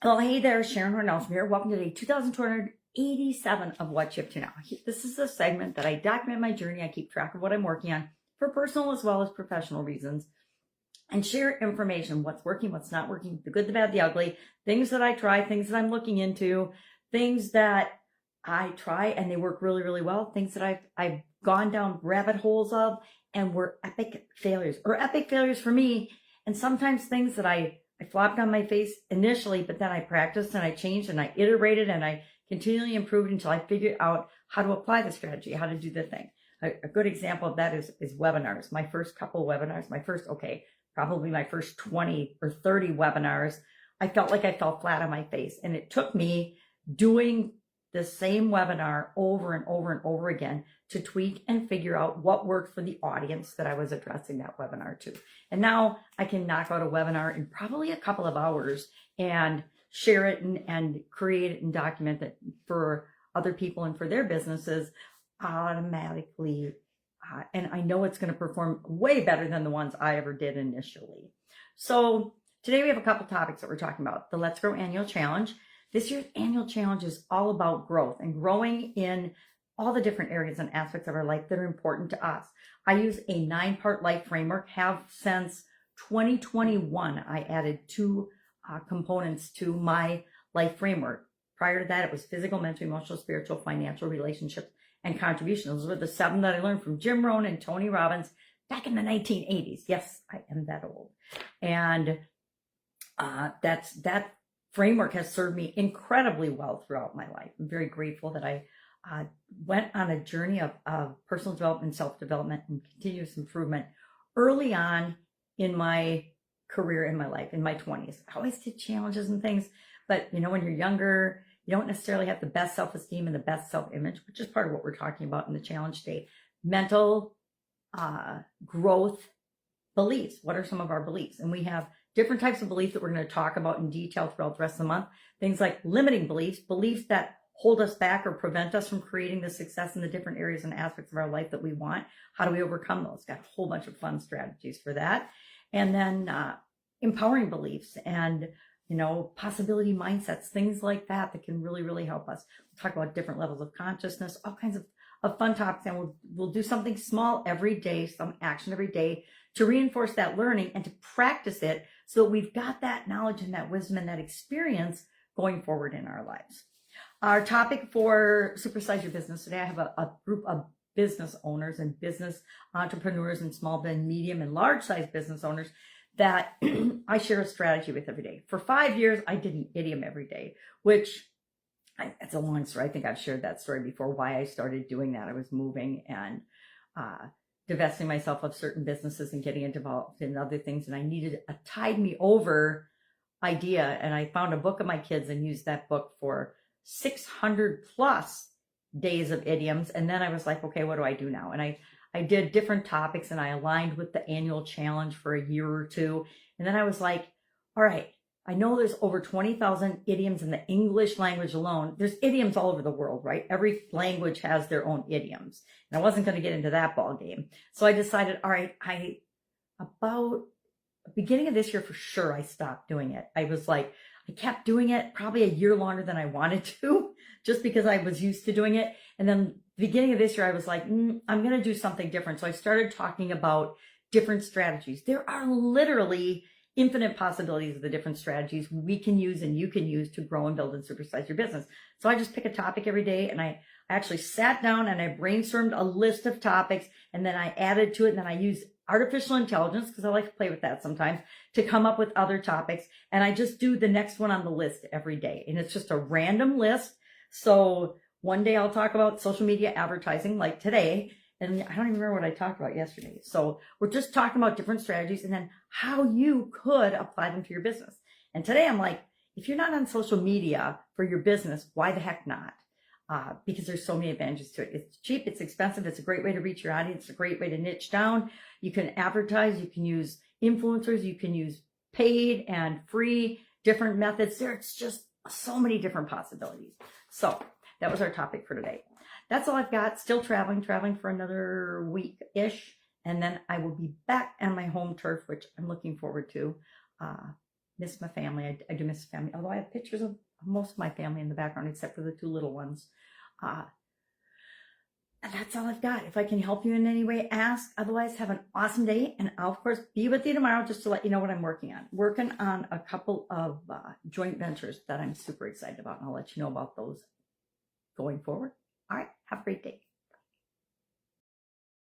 Well, hey there, Horne-Ellstrom here. Welcome to day 2287 of What You Have to Know. This is a segment that I document my journey. I keep track of what I'm working on for personal as well as professional reasons and share information, what's working, what's not working, the good, the bad, the ugly, things that I try, things that I'm looking into, things that I try and they work really, really well, things that I've gone down rabbit holes of and were epic failures for me. And sometimes things that I flopped on my face initially, but then I practiced and I changed and I iterated and I continually improved until I figured out how to apply the strategy, how to do the thing. A good example of that is webinars. My first couple webinars, probably my first 20 or 30 webinars, I felt like I fell flat on my face. And it took me doing the same webinar over and over and over again to tweak and figure out what worked for the audience that I was addressing that webinar to. And now I can knock out a webinar in probably a couple of hours and share it and create it and document it for other people and for their businesses automatically. And I know it's going to perform way better than the ones I ever did initially. So today we have a couple topics that we're talking about. The Let's Grow Annual Challenge. This year's annual challenge is all about growth and growing in all the different areas and aspects of our life that are important to us. I use a 9-part life framework, have since 2021. I added 2 components to my life framework. Prior to that, it was physical, mental, emotional, spiritual, financial, relationships, and contribution. Those were the 7 that I learned from Jim Rohn and Tony Robbins back in the 1980s. Yes, I am that old. And that framework has served me incredibly well throughout my life. I'm very grateful that I went on a journey of personal development, self-development, and continuous improvement early on in my career, in my life, in my 20s. I always did challenges and things, but when you're younger, you don't necessarily have the best self-esteem and the best self-image, which is part of what we're talking about in the challenge state. Mental growth beliefs. What are some of our beliefs? And we have different types of beliefs that we're going to talk about in detail throughout the rest of the month. Things like limiting beliefs, beliefs that hold us back or prevent us from creating the success in the different areas and aspects of our life that we want. How do we overcome those? Got a whole bunch of fun strategies for that. And then empowering beliefs and possibility mindsets, things like that can really, really help us. We'll talk about different levels of consciousness, all kinds of fun topics, and we'll do something small every day, some action every day to reinforce that learning and to practice it so that we've got that knowledge and that wisdom and that experience going forward in our lives. Our topic for Supersize Your Business today, I have a group of business owners and business entrepreneurs and small and medium and large size business owners that I share a strategy with every day. For 5 years, I did an idiom every day, which it's a long story. I think I've shared that story before, why I started doing that. I was moving and divesting myself of certain businesses and getting involved in other things. And I needed a tide me over idea. And I found a book of my kids and used that book for 600 plus days of idioms. And then I was like, okay, what do I do now? And I did different topics and I aligned with the annual challenge for a year or two. And then I was like, all right, I know there's over 20,000 idioms in the English language alone. There's idioms all over the world, right? Every language has their own idioms. And I wasn't going to get into that ball game. So I decided, all right, about the beginning of this year for sure, I stopped doing it. I was like, I kept doing it probably a year longer than I wanted to, just because I was used to doing it. And then the beginning of this year, I was like, I'm going to do something different. So I started talking about different strategies. There are literally infinite possibilities of the different strategies we can use and you can use to grow and build and supersize your business. So I just pick a topic every day and I actually sat down and I brainstormed a list of topics and then I added to it and then I use artificial intelligence, because I like to play with that sometimes, to come up with other topics. And I just do the next one on the list every day. And it's just a random list. So one day I'll talk about social media advertising like today. And I don't even remember what I talked about yesterday. So we're just talking about different strategies and then how you could apply them to your business. And today I'm like, if you're not on social media for your business, why the heck not? Because there's so many advantages to it. It's cheap, it's expensive, it's a great way to reach your audience, it's a great way to niche down. You can advertise, you can use influencers, you can use paid and free, different methods. There's just so many different possibilities. So that was our topic for today. That's all I've got. Still traveling for another week-ish. And then I will be back on my home turf, which I'm looking forward to. miss my family. I do miss family, although I have pictures of most of my family in the background, except for the 2 little ones. And that's all I've got. If I can help you in any way, ask. Otherwise, have an awesome day. And I'll, of course, be with you tomorrow just to let you know what I'm working on. Working on a couple of joint ventures that I'm super excited about. And I'll let you know about those going forward. All right. Have a great day.